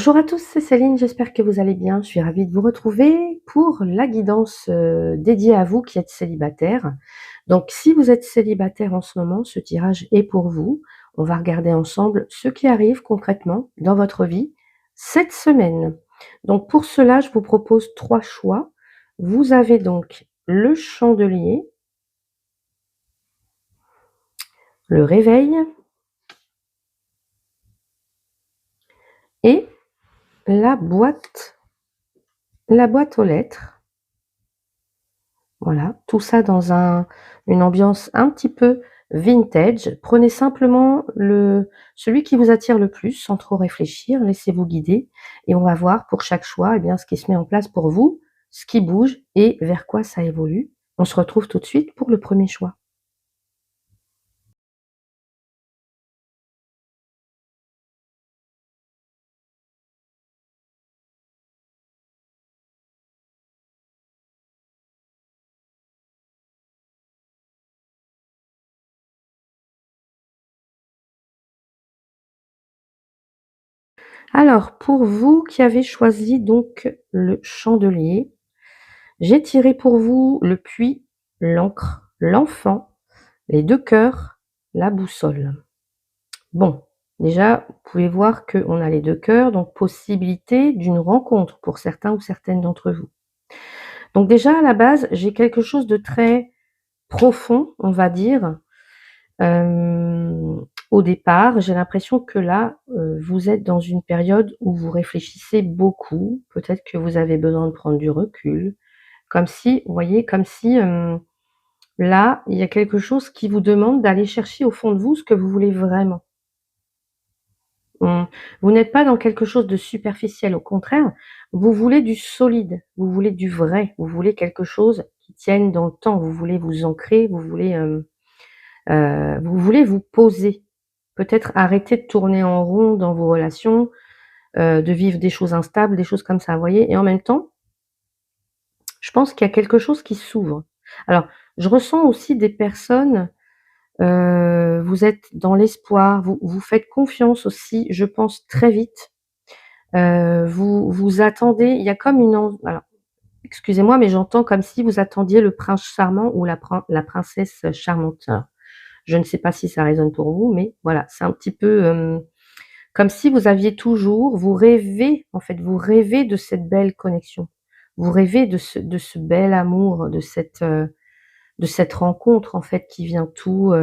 Bonjour à tous, c'est Céline, j'espère que vous allez bien. Je suis ravie de vous retrouver pour la guidance dédiée à vous qui êtes célibataire. Donc, si vous êtes célibataire en ce moment, ce tirage est pour vous. On va regarder ensemble ce qui arrive concrètement dans votre vie cette semaine. Donc, pour cela, je vous propose 3 choix. Vous avez donc le chandelier, le réveil et la boîte aux lettres. Voilà, tout ça dans une ambiance un petit peu vintage. Prenez simplement celui qui vous attire le plus sans trop réfléchir, laissez-vous guider et on va voir pour chaque choix, eh bien, ce qui se met en place pour vous, ce qui bouge et vers quoi ça évolue. On se retrouve tout de suite pour le premier choix. Alors, pour vous qui avez choisi donc le chandelier, j'ai tiré pour vous le puits, l'encre, l'enfant, les 2 cœurs, la boussole. Bon, déjà, vous pouvez voir qu'on a les 2 cœurs, donc possibilité d'une rencontre pour certains ou certaines d'entre vous. Donc déjà, à la base, j'ai quelque chose de très profond, on va dire. Au départ, j'ai l'impression que là, vous êtes dans une période où vous réfléchissez beaucoup. Peut-être que vous avez besoin de prendre du recul. Comme si, vous voyez, comme si, là, il y a quelque chose qui vous demande d'aller chercher au fond de vous ce que vous voulez vraiment. Mmh. Vous n'êtes pas dans quelque chose de superficiel, au contraire, vous voulez du solide, vous voulez du vrai, vous voulez quelque chose qui tienne dans le temps, vous voulez vous ancrer, vous voulez vous poser. Peut-être arrêter de tourner en rond dans vos relations, de vivre des choses instables, des choses comme ça, vous voyez? Et en même temps, je pense qu'il y a quelque chose qui s'ouvre. Alors, je ressens aussi des personnes, vous êtes dans l'espoir, vous faites confiance aussi, je pense, très vite. Vous attendez, il y a comme une en alors, excusez-moi, mais j'entends comme si vous attendiez le prince charmant ou la princesse charmante. Alors, je ne sais pas si ça résonne pour vous, mais voilà, c'est un petit peu, comme si vous aviez toujours vous rêvez, en fait, vous rêvez de cette belle connexion. Vous rêvez de ce bel amour, de cette rencontre, en fait, qui vient tout,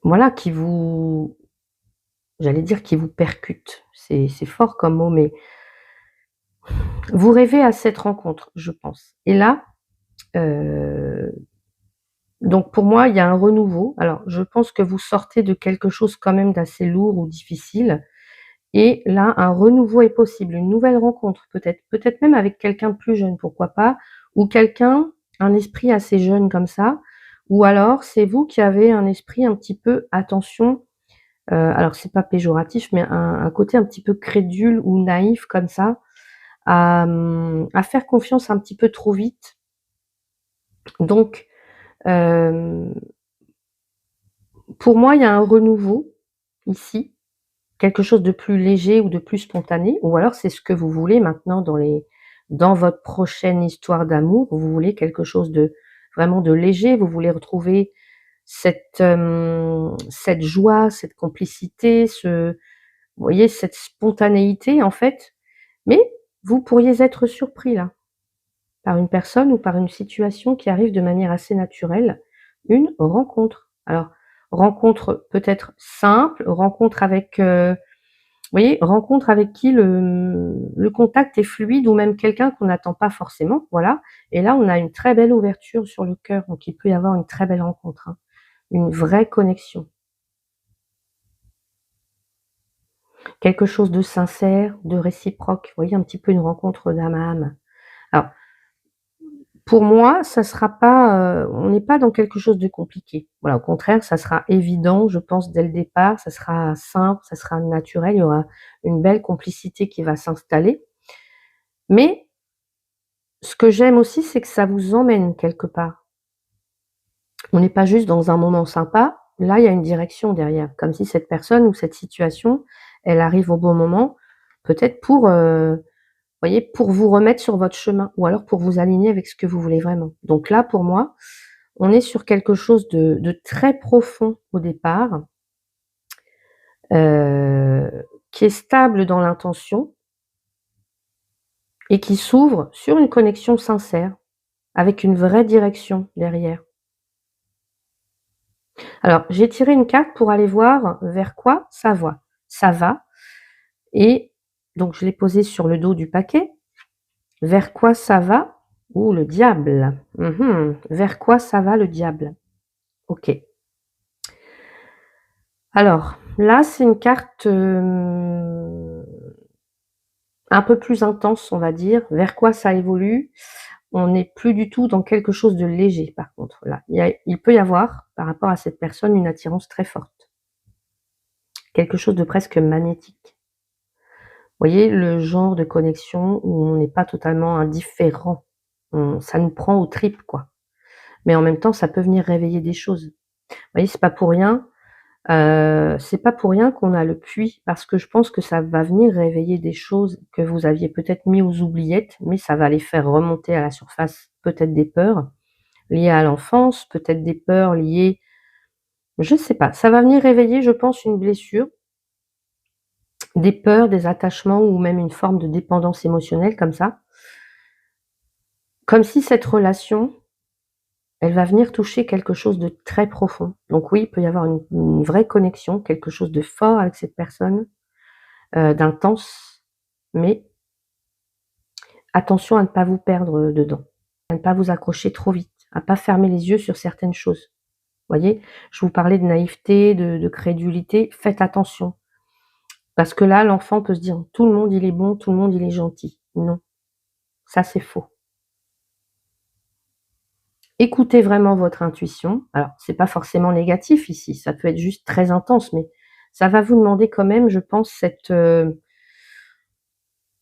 voilà, j'allais dire qui vous percute. C'est fort comme mot, mais vous rêvez à cette rencontre, je pense. Et là, heu, donc pour moi, il y a un renouveau. Alors, je pense que vous sortez de quelque chose quand même d'assez lourd ou difficile et là, un renouveau est possible, une nouvelle rencontre peut-être même avec quelqu'un de plus jeune, pourquoi pas? Ou quelqu'un un esprit assez jeune comme ça, ou alors c'est vous qui avez un esprit un petit peu attention, alors c'est pas péjoratif, mais un côté un petit peu crédule ou naïf comme ça, à faire confiance un petit peu trop vite. Donc, hem, pour moi, il y a un renouveau ici, quelque chose de plus léger ou de plus spontané, ou alors c'est ce que vous voulez maintenant dans votre prochaine histoire d'amour. Vous voulez quelque chose de vraiment de léger, vous voulez retrouver cette joie, cette complicité, vous voyez, cette spontanéité en fait, mais vous pourriez être surpris là. Par une personne ou par une situation qui arrive de manière assez naturelle, une rencontre. Alors, rencontre peut-être simple, rencontre avec, vous voyez, rencontre avec qui le contact est fluide ou même quelqu'un qu'on n'attend pas forcément, voilà. Et là, on a une très belle ouverture sur le cœur, donc il peut y avoir une très belle rencontre, hein, une vraie connexion. Quelque chose de sincère, de réciproque, vous voyez, un petit peu une rencontre d'âme à âme. Alors, pour moi, ça sera pas, on n'est pas dans quelque chose de compliqué. Voilà, au contraire, ça sera évident, je pense, dès le départ, ça sera simple, ça sera naturel, il y aura une belle complicité qui va s'installer. Mais ce que j'aime aussi, c'est que ça vous emmène quelque part. On n'est pas juste dans un moment sympa, là, il y a une direction derrière, comme si cette personne ou cette situation, elle arrive au bon moment, peut-être pour, voyez, pour vous remettre sur votre chemin ou alors pour vous aligner avec ce que vous voulez vraiment. Donc là, pour moi, on est sur quelque chose de très profond au départ, qui est stable dans l'intention et qui s'ouvre sur une connexion sincère, avec une vraie direction derrière. Alors, j'ai tiré une carte pour aller voir vers quoi ça va. Ça va et donc je l'ai posée sur le dos du paquet. Vers quoi ça va? Ouh, le diable. Vers quoi ça va le diable? OK. Alors, là, c'est une carte, un peu plus intense, on va dire. Vers quoi ça évolue? On n'est plus du tout dans quelque chose de léger, par contre, là. Il peut y avoir, par rapport à cette personne, une attirance très forte. Quelque chose de presque magnétique. Vous voyez, le genre de connexion où on n'est pas totalement indifférent. Ça nous prend aux tripes, quoi. Mais en même temps, ça peut venir réveiller des choses. Vous voyez, c'est pas pour rien qu'on a le puits, parce que je pense que ça va venir réveiller des choses que vous aviez peut-être mis aux oubliettes, mais ça va les faire remonter à la surface. Peut-être des peurs liées à l'enfance, peut-être des peurs liées, je sais pas, ça va venir réveiller, je pense, une blessure, des peurs, des attachements ou même une forme de dépendance émotionnelle comme ça. Comme si cette relation, elle va venir toucher quelque chose de très profond. Donc oui, il peut y avoir une vraie connexion, quelque chose de fort avec cette personne, d'intense, mais attention à ne pas vous perdre, dedans, à ne pas vous accrocher trop vite, à pas fermer les yeux sur certaines choses. Vous voyez? Je vous parlais de naïveté, de crédulité, faites attention. Parce que là, l'enfant peut se dire: «Tout le monde il est bon, tout le monde il est gentil». Non, ça c'est faux. Écoutez vraiment votre intuition. Alors, c'est pas forcément négatif ici, ça peut être juste très intense, mais ça va vous demander quand même, je pense,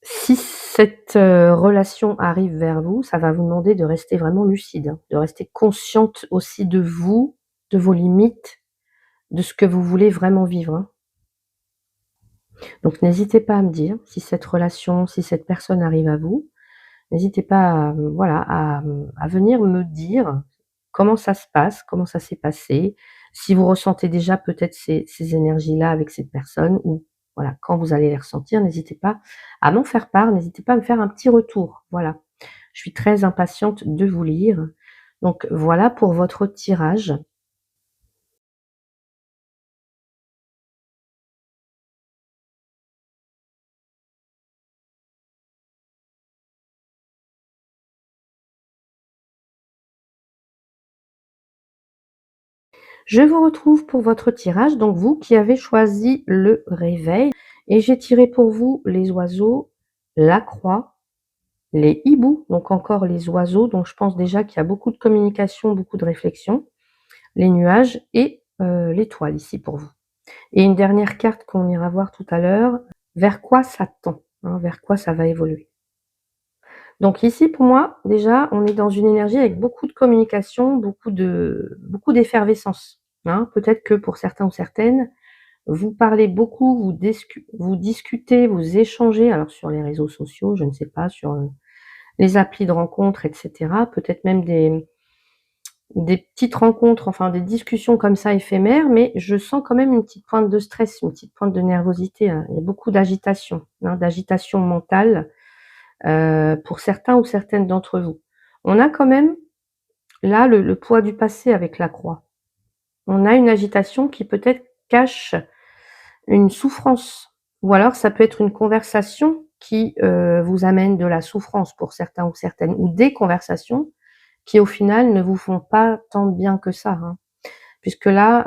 si cette, relation arrive vers vous, ça va vous demander de rester vraiment lucide, hein, de rester consciente aussi de vous, de vos limites, de ce que vous voulez vraiment vivre, hein. Donc n'hésitez pas à me dire si cette relation, si cette personne arrive à vous. N'hésitez pas à, voilà, à venir me dire comment ça se passe, comment ça s'est passé, si vous ressentez déjà peut-être ces énergies-là avec cette personne ou voilà, quand vous allez les ressentir, n'hésitez pas à m'en faire part, n'hésitez pas à me faire un petit retour, voilà. Je suis très impatiente de vous lire. Donc voilà pour votre tirage. Je vous retrouve pour votre tirage, donc vous qui avez choisi le réveil et j'ai tiré pour vous les oiseaux, la croix, les hiboux, donc encore les oiseaux, donc je pense déjà qu'il y a beaucoup de communication, beaucoup de réflexion, les nuages et l'étoile ici pour vous. Et une dernière carte qu'on ira voir tout à l'heure, vers quoi ça tend, hein, vers quoi ça va évoluer. Donc ici pour moi, déjà, on est dans une énergie avec beaucoup de communication, beaucoup d'effervescence, hein. Peut-être que pour certains ou certaines, vous parlez beaucoup, vous discutez, vous échangez, alors sur les réseaux sociaux, je ne sais pas, sur, les applis de rencontres et cetera, peut-être même des petites rencontres, enfin des discussions comme ça éphémères, mais je sens quand même une petite pointe de stress, une petite pointe de nervosité, hein. Il y a beaucoup d'agitation, hein, d'agitation mentale, pour certains ou certaines d'entre vous. On a quand même là le poids du passé avec la croix. On a une agitation qui peut-être cache une souffrance ou alors ça peut être une conversation qui, vous amène de la souffrance pour certains ou certaines ou des conversations qui au final ne vous font pas tant de bien que ça, hein. Puisque là,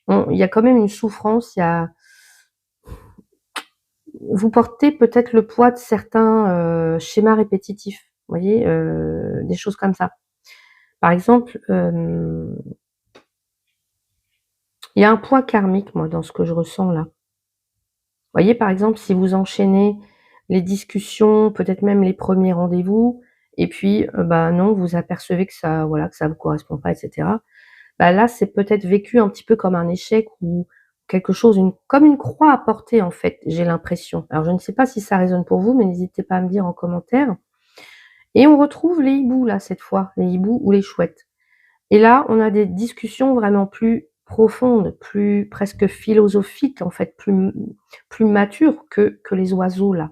il y a quand même une souffrance, il y a vous portez peut-être le poids de certains, schémas répétitifs, vous voyez? Des choses comme ça. Par exemple, il y a un poids karmique, moi, dans ce que je ressens là. Vous voyez, par exemple, si vous enchaînez les discussions, peut-être même les premiers rendez-vous et puis, bah, non, vous apercevez que ça, voilà, que ça vous correspond pas et cetera. bah, là, c'est peut-être vécu un petit peu comme un échec ou quelque chose, comme une croix à porter, en fait, j'ai l'impression. Alors je ne sais pas si ça résonne pour vous, mais n'hésitez pas à me dire en commentaire. Et on retrouve les hiboux là, cette fois, les hiboux ou les chouettes. Et là, on a des discussions vraiment plus profondes, plus presque philosophiques, en fait, plus matures que les oiseaux là.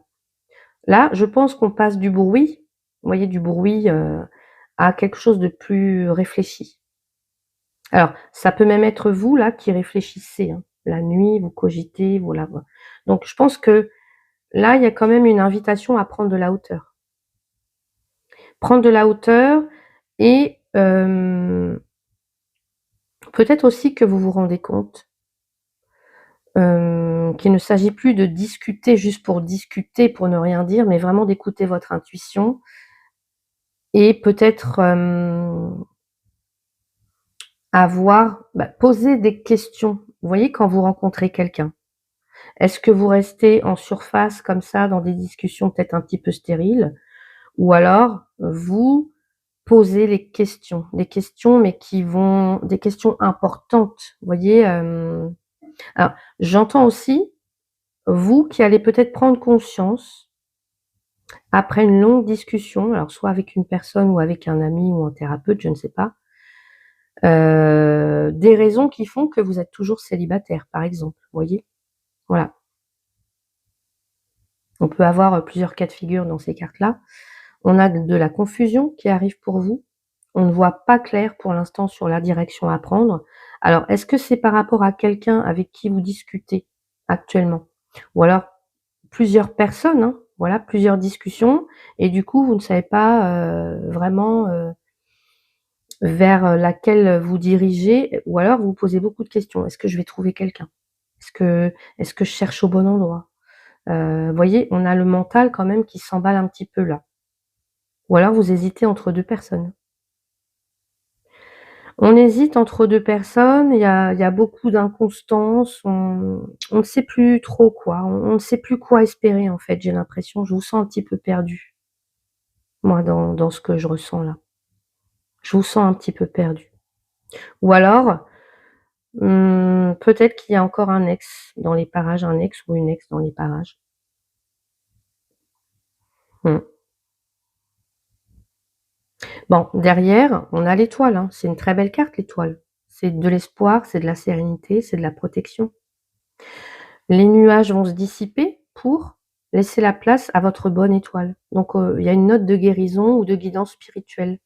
Là, je pense qu'on passe du bruit, vous voyez, du bruit, à quelque chose de plus réfléchi. Alors, ça peut même être vous là qui réfléchissez, hein. La nuit, vous cogitez, voilà. Donc je pense que là, il y a quand même une invitation à prendre de la hauteur. Prendre de la hauteur et peut-être aussi que vous vous rendez compte, qu'il ne s'agit plus de discuter juste pour discuter, pour ne rien dire, mais vraiment d'écouter votre intuition et peut-être, poser des questions. Vous voyez, quand vous rencontrez quelqu'un, est-ce que vous restez en surface comme ça dans des discussions peut-être un petit peu stériles? Ou alors vous posez les questions, des questions mais des questions importantes, vous voyez? Alors j'entends aussi, vous qui allez peut-être prendre conscience, après une longue discussion, alors soit avec une personne ou avec un ami ou un thérapeute, je ne sais pas, des raisons qui font que vous êtes toujours célibataire, par exemple, vous voyez? Voilà. On peut avoir, plusieurs cas de figure dans ces cartes-là. On a de la confusion qui arrive pour vous. On ne voit pas clair pour l'instant sur la direction à prendre. Alors, est-ce que c'est par rapport à quelqu'un avec qui vous discutez actuellement? Ou alors plusieurs personnes, hein, voilà, plusieurs discussions et du coup, vous ne savez pas, vraiment, vers laquelle vous dirigez ou alors vous vous posez beaucoup de questions. Est-ce que je vais trouver quelqu'un? Est-ce que je cherche au bon endroit? Vous voyez, on a le mental quand même qui s'emballe un petit peu là. Ou alors vous hésitez entre 2 personnes. On hésite entre 2 personnes, il y a beaucoup d'inconstance, on ne sait plus trop quoi, on ne sait plus quoi espérer en fait, j'ai l'impression. Je vous sens un petit peu perdu, moi dans ce que je ressens là. Je vous sens un petit peu perdu. Ou alors, peut-être qu'il y a encore un ex dans les parages, un ex ou une ex dans les parages. Mmh. Bon, derrière, on a l'étoile, hein. C'est une très belle carte l'étoile. C'est de l'espoir, c'est de la sérénité, c'est de la protection. Les nuages vont se dissiper pour laisser la place à votre bonne étoile. Donc, il y a une note de guérison ou de guidance spirituelle.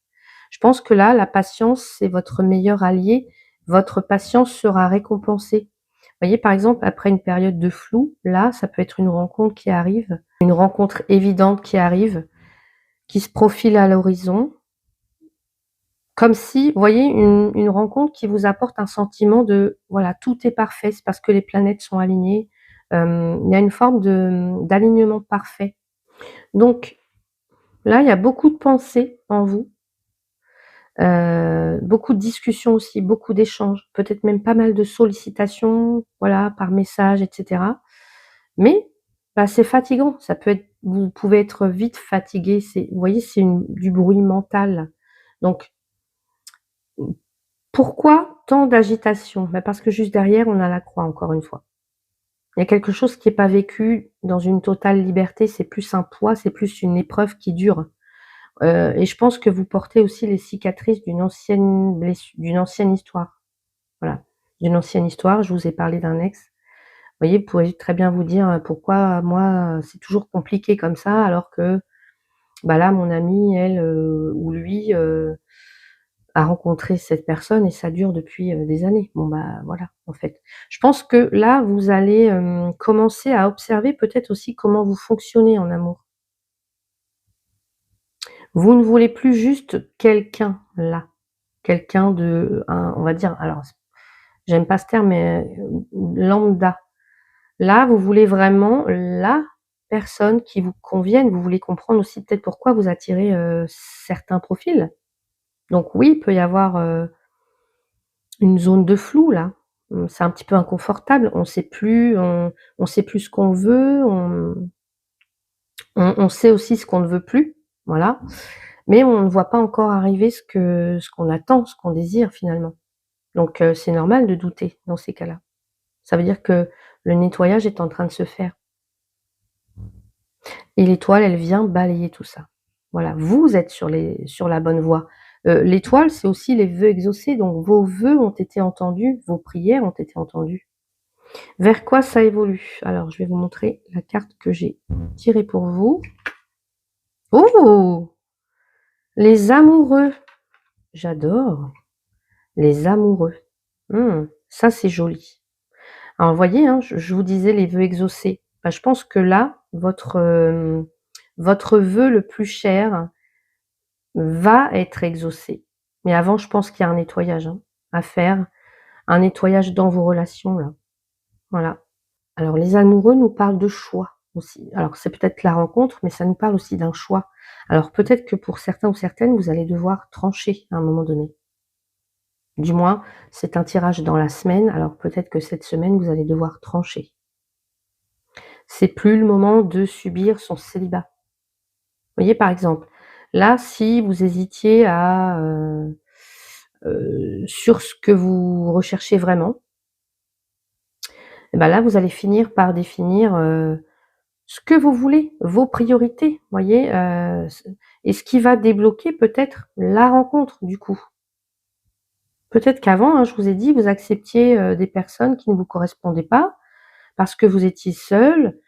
Je pense que là, la patience, c'est votre meilleur allié. Votre patience sera récompensée. Vous voyez, par exemple, après une période de flou, là, ça peut être une rencontre qui arrive, une rencontre évidente qui arrive, qui se profile à l'horizon. Comme si, vous voyez, une rencontre qui vous apporte un sentiment de, voilà, tout est parfait, c'est parce que les planètes sont alignées. Il y a une forme d'alignement parfait. Donc là, il y a beaucoup de pensées en vous, beaucoup de discussions aussi, beaucoup d'échanges, peut-être même pas mal de sollicitations, voilà, par message et cetera. Mais, bah, c'est fatigant, ça peut être vous pouvez être vite fatigué, vous voyez, c'est du bruit mental. Donc pourquoi tant d'agitation? Bah, parce que juste derrière, on a la croix, encore une fois. Il y a quelque chose qui est pas vécu dans une totale liberté, c'est plus un poids, c'est plus une épreuve qui dure. Et je pense que vous portez aussi les cicatrices d'une ancienne histoire. Voilà, d'une ancienne histoire. Je vous ai parlé d'un ex. Vous voyez, vous pouvez très bien vous dire, «Pourquoi moi, c'est toujours compliqué comme ça?» alors que, bah, là, mon amie, elle, ou lui, a rencontré cette personne et ça dure depuis, des années. Bon, bah, voilà, en fait. Je pense que là, vous allez, commencer à observer peut-être aussi comment vous fonctionnez en amour. Vous ne voulez plus juste quelqu'un là, quelqu'un on va dire, alors j'aime pas ce terme, mais, lambda. Là, vous voulez vraiment la personne qui vous convienne. Vous voulez comprendre aussi peut-être pourquoi vous attirez, certains profils. Donc oui, il peut y avoir, une zone de flou là. C'est un petit peu inconfortable, on sait plus ce qu'on veut, on sait aussi ce qu'on ne veut plus, voilà. Mais on ne voit pas encore arriver ce qu'on attend, ce qu'on désire finalement. Donc c'est normal de douter dans ces cas-là. Ça veut dire que le nettoyage est en train de se faire et l'étoile, elle vient balayer tout ça. Voilà, vous êtes sur la bonne voie. L'étoile, c'est aussi les vœux exaucés, donc vos vœux ont été entendus, vos prières ont été entendues. Vers quoi ça évolue? Alors je vais vous montrer la carte que j'ai tirée pour vous. Oh! Les amoureux! J'adore, les amoureux. Ça c'est joli. Alors vous voyez, hein, je vous disais les vœux exaucés. Bah, je pense que là, votre vœu le plus cher va être exaucé. Mais avant, je pense qu'il y a un nettoyage, hein, à faire, un nettoyage dans vos relations là. Voilà. Alors les amoureux nous parlent de choix aussi. Alors c'est peut-être la rencontre, mais ça nous parle aussi d'un choix. Alors peut-être que pour certains ou certaines, vous allez devoir trancher à un moment donné. Du moins, c'est un tirage dans la semaine, alors peut-être que cette semaine, vous allez devoir trancher. C'est plus le moment de subir son célibat. Vous voyez, par exemple, là, si vous hésitiez à, sur ce que vous recherchez vraiment, et bah, là, vous allez finir par définir, ce que vous voulez, vos priorités, vous voyez? Et ce qui va débloquer peut-être la rencontre, du coup. Peut-être qu'avant, hein, je vous ai dit, vous acceptiez, des personnes qui ne vous correspondaient pas, parce que vous étiez seul.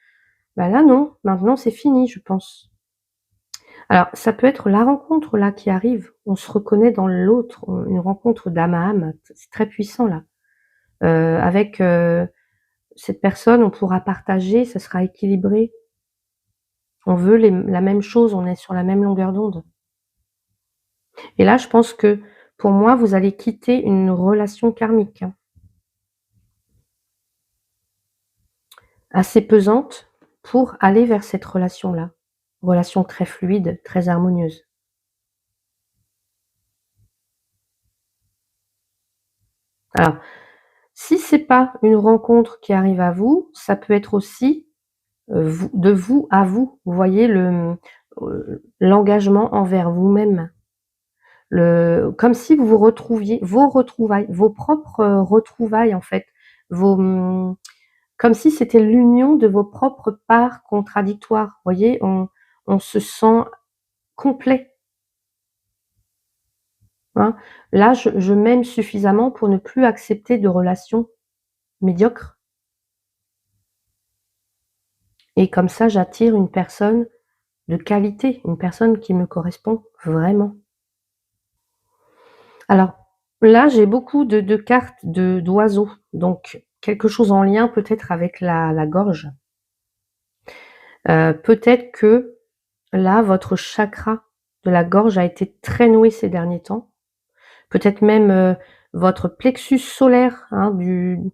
Bah, là, non, maintenant c'est fini, je pense. Alors, ça peut être la rencontre là qui arrive. On se reconnaît dans l'autre, une rencontre d'âme à âme, c'est très puissant là. Avec, cette personne, on pourra partager, ça sera équilibré. On veut la même chose, on est sur la même longueur d'onde. Et là, je pense que, pour moi, vous allez quitter une relation karmique, hein, assez pesante pour aller vers cette relation-là. Relation très fluide, très harmonieuse. Alors, si c'est pas une rencontre qui arrive à vous, ça peut être aussi, vous à vous. Vous voyez l'engagement envers vous-même. Comme si vous vous retrouviez vos retrouvailles, vos propres, retrouvailles en fait, vos, comme si c'était l'union de vos propres parts contradictoires. Vous voyez? On se sent complet, hein. Là, je m'aime suffisamment pour ne plus accepter de relations médiocres et comme ça, j'attire une personne de qualité, une personne qui me correspond vraiment. Alors là, j'ai beaucoup de cartes d'oiseaux, donc quelque chose en lien peut-être avec la gorge. Peut-être que là, votre chakra de la gorge a été très noué ces derniers temps. Peut-être même, votre plexus solaire, hein, de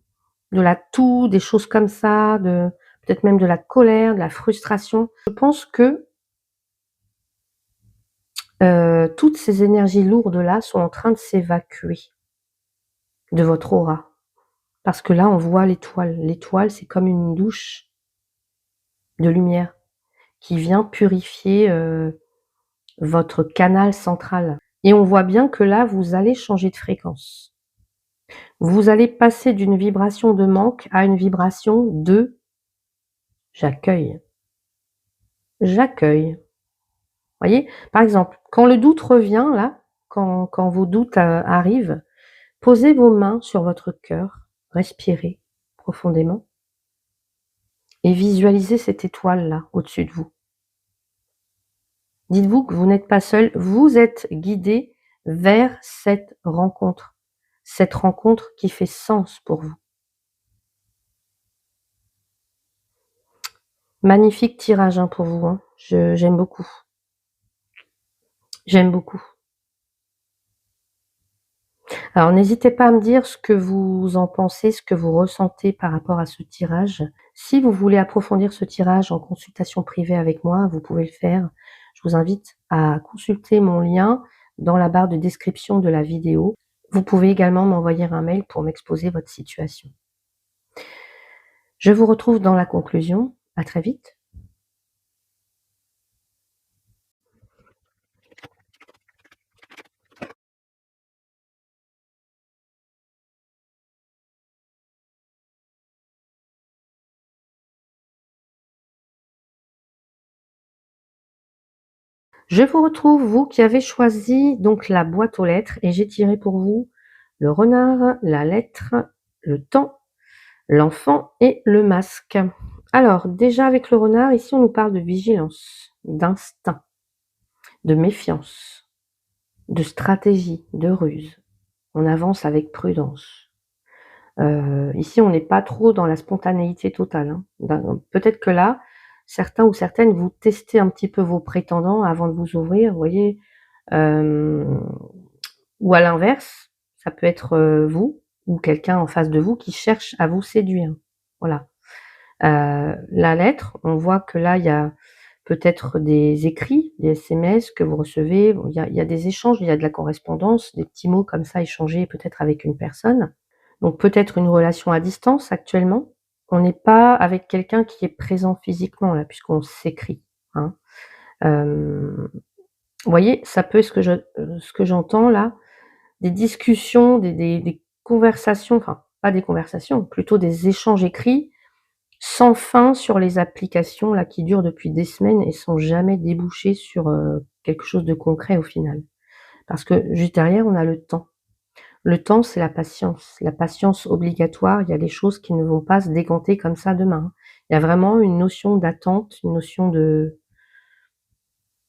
la toux, des choses comme ça, peut-être même de la colère, de la frustration. Je pense que, toutes ces énergies lourdes-là sont en train de s'évacuer de votre aura. Parce que là, on voit l'étoile. L'étoile, c'est comme une douche de lumière qui vient purifier, votre canal central et on voit bien que là, vous allez changer de fréquence. Vous allez passer d'une vibration de manque à une vibration de «j'accueille». J'accueille. Voyez? Par exemple, quand le doute revient là, quand vos doutes, arrivent, posez vos mains sur votre cœur, respirez profondément et visualisez cette étoile-là au-dessus de vous. Dites-vous que vous n'êtes pas seul, vous êtes guidé vers cette rencontre qui fait sens pour vous. Magnifique tirage, hein, pour vous, hein. J'aime beaucoup. J'aime beaucoup. Alors n'hésitez pas à me dire ce que vous en pensez, ce que vous ressentez par rapport à ce tirage. Si vous voulez approfondir ce tirage en consultation privée avec moi, vous pouvez le faire. Je vous invite à consulter mon lien dans la barre de description de la vidéo. Vous pouvez également m'envoyer un mail pour m'exposer votre situation. Je vous retrouve dans la conclusion. À très vite. Je vous retrouve, vous qui avez choisi donc la boîte aux lettres et j'ai tiré pour vous le renard, la lettre, le temps, l'enfant et le masque. Alors déjà avec le renard, ici on nous parle de vigilance, d'instinct, de méfiance, de stratégie, de ruse. On avance avec prudence. Ici on n'est pas trop dans la spontanéité totale, hein. Peut-être que là, certains ou certaines, vous testez un petit peu vos prétendants avant de vous ouvrir, vous voyez? Hem, ou à l'inverse, ça peut être, vous ou quelqu'un en face de vous qui cherche à vous séduire. Voilà. La lettre, on voit que là, il y a peut-être des écrits, des SMS que vous recevez. Bon, il y a des échanges, il y a de la correspondance, des petits mots comme ça échangés peut-être avec une personne. Donc peut-être une relation à distance actuellement. On n'est pas avec quelqu'un qui est présent physiquement là, puisqu'on s'écrit, hein. Hem, vous voyez, ça peut ce que j'entends là, des discussions, des conversations, enfin pas des conversations, plutôt des échanges écrits sans fin sur les applications là qui durent depuis des semaines et sans jamais déboucher sur, quelque chose de concret au final. Parce que juste derrière, on a le temps. Le temps, c'est la patience obligatoire. Il y a des choses qui ne vont pas se décanter comme ça demain, hein. Il y a vraiment une notion d'attente, une notion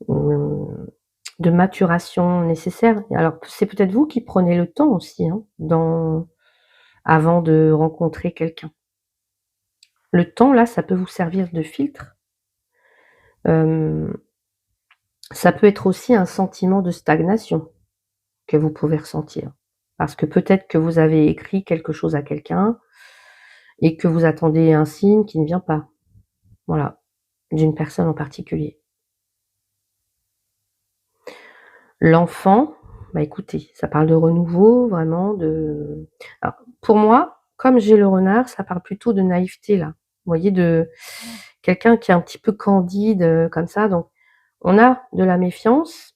mmh, de maturation nécessaire. Alors c'est peut-être vous qui prenez le temps aussi, hein, avant de rencontrer quelqu'un. Le temps là, ça peut vous servir de filtre. Hem, Ça peut être aussi un sentiment de stagnation que vous pouvez ressentir. Parce que peut-être que vous avez écrit quelque chose à quelqu'un et que vous attendez un signe qui ne vient pas. Voilà, d'une personne en particulier. L'enfant, bah, écoutez, ça parle de renouveau, vraiment de alors pour moi, comme j'ai le renard, ça parle plutôt de naïveté là. Vous voyez, de quelqu'un qui est un petit peu candide, comme ça, donc on a de la méfiance,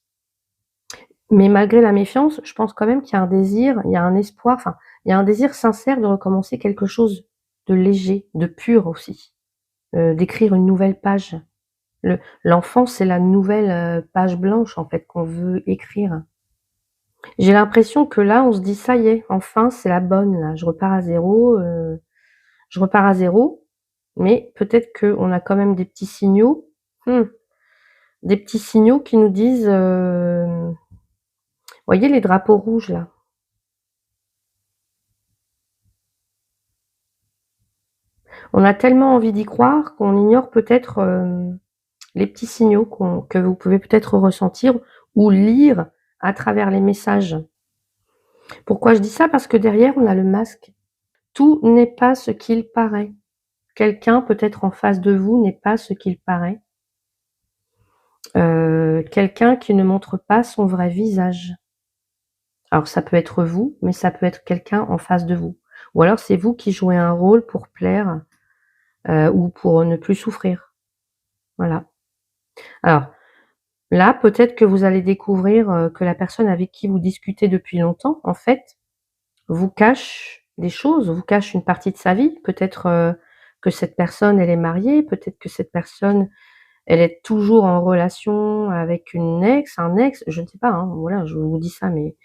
mais malgré la méfiance, je pense quand même qu'il y a un désir, il y a un espoir, enfin, il y a un désir sincère de recommencer quelque chose de léger, de pur aussi, d'écrire une nouvelle page. L'enfant, c'est la nouvelle, page blanche en fait qu'on veut écrire. J'ai l'impression que là, on se dit: «Ça y est, enfin, c'est la bonne là, je repars à zéro», mais peut-être qu'on a quand même des petits signaux, mmh, des petits signaux qui nous disent, voyez les drapeaux rouges là? On a tellement envie d'y croire qu'on ignore peut-être, les petits signaux que vous pouvez peut-être ressentir ou lire à travers les messages. Pourquoi je dis ça? Parce que derrière, on a le masque. Tout n'est pas ce qu'il paraît. Quelqu'un peut-être en face de vous n'est pas ce qu'il paraît. Quelqu'un qui ne montre pas son vrai visage. Alors ça peut être vous, mais ça peut être quelqu'un en face de vous. Ou alors c'est vous qui jouez un rôle pour plaire, ou pour ne plus souffrir. Voilà. Alors là, peut-être que vous allez découvrir, que la personne avec qui vous discutez depuis longtemps, en fait, vous cache des choses, vous cache une partie de sa vie. Peut-être, que cette personne, elle est mariée, peut-être que cette personne, elle est toujours en relation avec une ex, un ex, je ne sais pas, hein, voilà, je vous dis ça, mais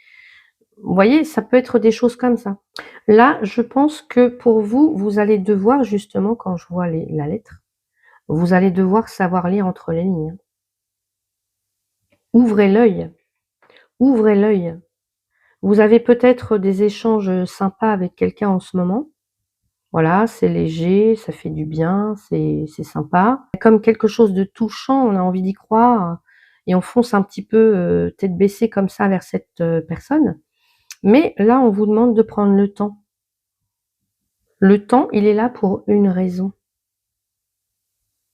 vous voyez, ça peut être des choses comme ça. Là, je pense que pour vous, vous allez devoir justement, quand je vois la lettre, vous allez devoir savoir lire entre les lignes, hein. Ouvrez l'œil, ouvrez l'œil. Vous avez peut-être des échanges sympas avec quelqu'un en ce moment. Voilà, c'est léger, ça fait du bien, c'est sympa. Comme quelque chose de touchant, on a envie d'y croire et on fonce un petit peu, tête baissée comme ça vers cette, personne. Mais là, on vous demande de prendre le temps. Le temps, il est là pour une raison.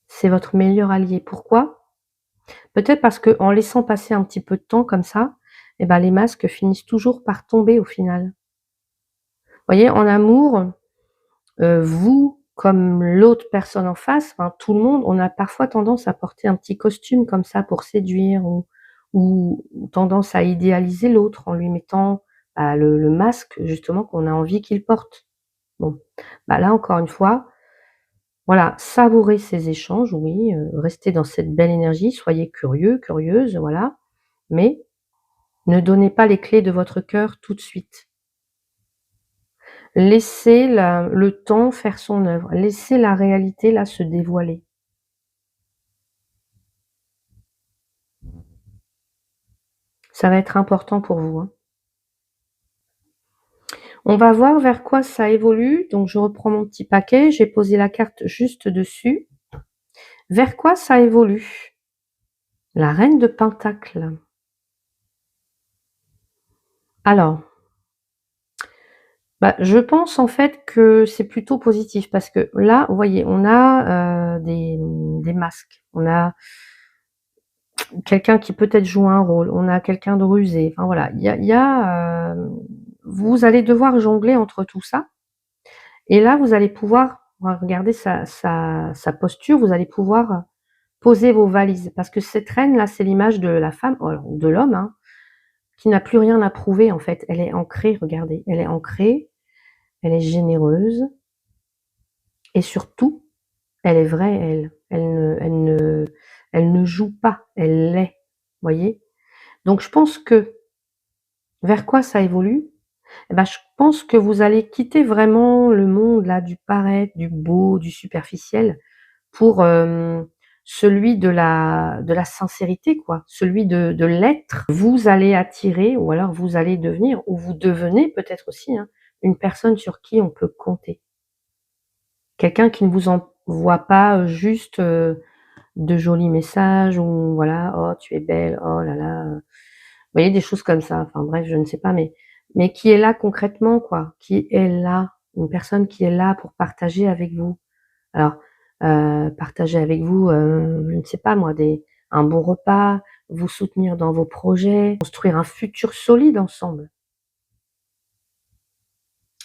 C'est votre meilleur allié. Pourquoi? Peut-être parce qu'en laissant passer un petit peu de temps comme ça, et ben, les masques finissent toujours par tomber au final. Vous voyez, en amour, vous comme l'autre personne en face, enfin tout le monde, on a parfois tendance à porter un petit costume comme ça pour séduire ou tendance à idéaliser l'autre en lui mettant, bah, le masque justement qu'on a envie qu'il porte. Bon, bah, là encore une fois, Voilà, savourez ces échanges, oui, restez dans cette belle énergie, soyez curieux, curieuse, voilà, mais ne donnez pas les clés de votre cœur tout de suite. Laissez le temps faire son œuvre, laissez la réalité, là, se dévoiler. Ça va être important pour vous, hein. On va voir vers quoi ça évolue, donc je reprends mon petit paquet, j'ai posé la carte juste dessus. Vers quoi ça évolue? La reine de Pentacles. Alors, bah, je pense en fait que c'est plutôt positif parce que là, vous voyez, on a, des masques. On a quelqu'un qui peut-être joue un rôle, on a quelqu'un de rusé, enfin voilà. Vous allez devoir jongler entre tout ça et là, vous allez pouvoir regarder sa posture, vous allez pouvoir poser vos valises parce que cette reine-là, c'est l'image de la femme, alors de l'homme, hein, qui n'a plus rien à prouver en fait. Elle est ancrée, regardez, elle est ancrée, elle est généreuse et surtout, elle est vraie elle. Elle ne joue pas, elle l'est, voyez? Donc je pense que vers quoi ça évolue? Eh ben, je pense que vous allez quitter vraiment le monde là du paraître, du beau, du superficiel pour, celui de la sincérité quoi, celui de l'être. Vous allez attirer ou alors vous allez devenir ou vous devenez peut-être aussi, hein, une personne sur qui on peut compter. Quelqu'un qui ne vous envoie pas, juste, de jolis messages ou voilà: «Oh tu es belle, oh là là», vous voyez? Des choses comme ça, enfin bref, je ne sais pas, mais qui est là concrètement quoi, qui est là, une personne qui est là pour partager avec vous. Alors, partager avec vous, je ne sais pas moi, un bon repas, vous soutenir dans vos projets, construire un futur solide ensemble.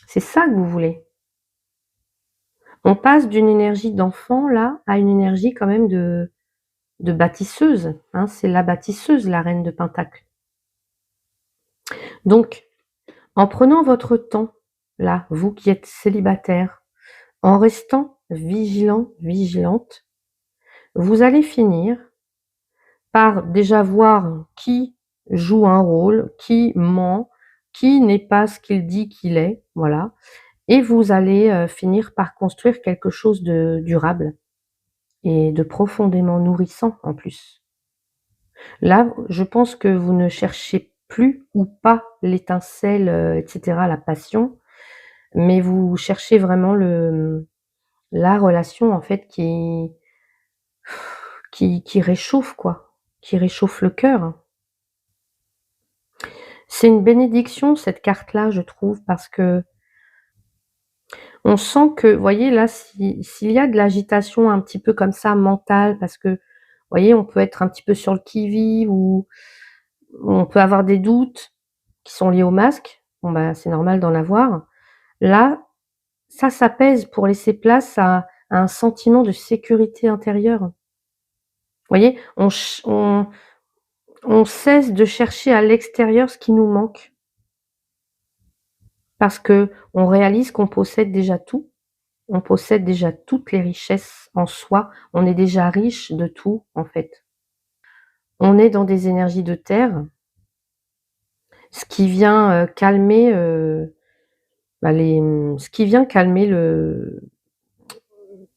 C'est ça que vous voulez. On passe d'une énergie d'enfant là, à une énergie quand même de bâtisseuse, hein, c'est la bâtisseuse, la reine de Pentacle. Donc, en prenant votre temps, là, vous qui êtes célibataire, en restant vigilant, vigilante, vous allez finir par déjà voir qui joue un rôle, qui ment, qui n'est pas ce qu'il dit qu'il est, voilà. Et vous allez finir par construire quelque chose de durable et de profondément nourrissant en plus. Là, je pense que vous ne cherchez plus ou pas l'étincelle, et cetera, la passion, mais vous cherchez vraiment la relation en fait qui réchauffe quoi, qui réchauffe le cœur. C'est une bénédiction cette carte-là, je trouve, parce que on sent que, vous voyez là, s'il y a de l'agitation un petit peu comme ça mentale, parce que, vous voyez, on peut être un petit peu sur le qui-vive ou on peut avoir des doutes qui sont liés au masque. Bon bah, c'est normal d'en avoir. Là, ça s'apaise pour laisser place à un sentiment de sécurité intérieure. Vous voyez? On cesse de chercher à l'extérieur ce qui nous manque. Parce qu'on réalise qu'on possède déjà tout. On possède déjà toutes les richesses en soi. On est déjà riche de tout, en fait. On est dans des énergies de terre, ce qui vient, calmer, bah, ce qui vient calmer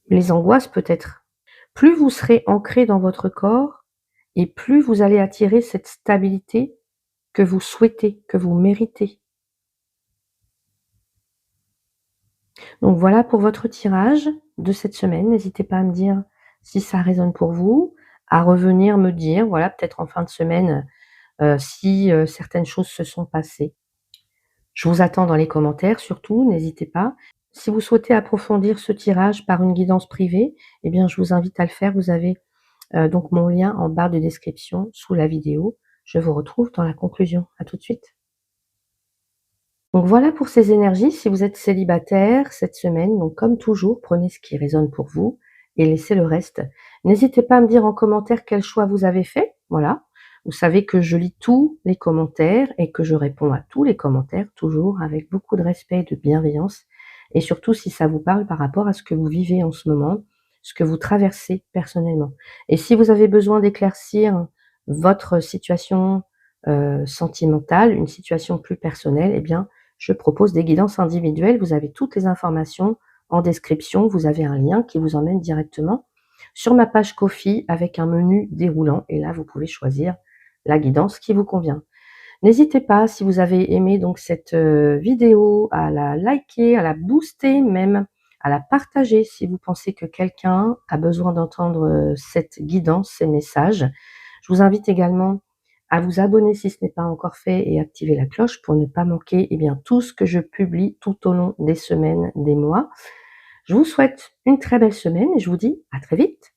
les angoisses peut-être. Plus vous serez ancré dans votre corps et plus vous allez attirer cette stabilité que vous souhaitez, que vous méritez. Donc voilà pour votre tirage de cette semaine. N'hésitez pas à me dire si ça résonne pour vous, à revenir me dire, voilà, peut-être en fin de semaine, si, certaines choses se sont passées. Je vous attends dans les commentaires surtout, n'hésitez pas. Si vous souhaitez approfondir ce tirage par une guidance privée, eh bien je vous invite à le faire. Vous avez, donc mon lien en barre de description sous la vidéo. Je vous retrouve dans la conclusion. À tout de suite. Donc voilà pour ces énergies. Si vous êtes célibataire cette semaine, donc comme toujours, prenez ce qui résonne pour vous et laissez le reste. N'hésitez pas à me dire en commentaire quel choix vous avez fait. Voilà. Vous savez que je lis tous les commentaires et que je réponds à tous les commentaires, toujours avec beaucoup de respect et de bienveillance. Et surtout si ça vous parle par rapport à ce que vous vivez en ce moment. ce que vous traversez personnellement. Et si vous avez besoin d'éclaircir votre situation, sentimentale, une situation plus personnelle, eh bien, je propose des guidances individuelles. Vous avez toutes les informations en description. Vous avez un lien qui vous emmène directement sur ma page Ko-fi avec un menu déroulant et là, vous pouvez choisir la guidance qui vous convient. N'hésitez pas, si vous avez aimé donc cette, vidéo, à la liker, à la booster même, à la partager si vous pensez que quelqu'un a besoin d'entendre, cette guidance, ces messages. Je vous invite également à vous abonner si ce n'est pas encore fait et activer la cloche pour ne pas manquer, eh bien, tout ce que je publie tout au long des semaines, des mois. Je vous souhaite une très belle semaine et je vous dis à très vite.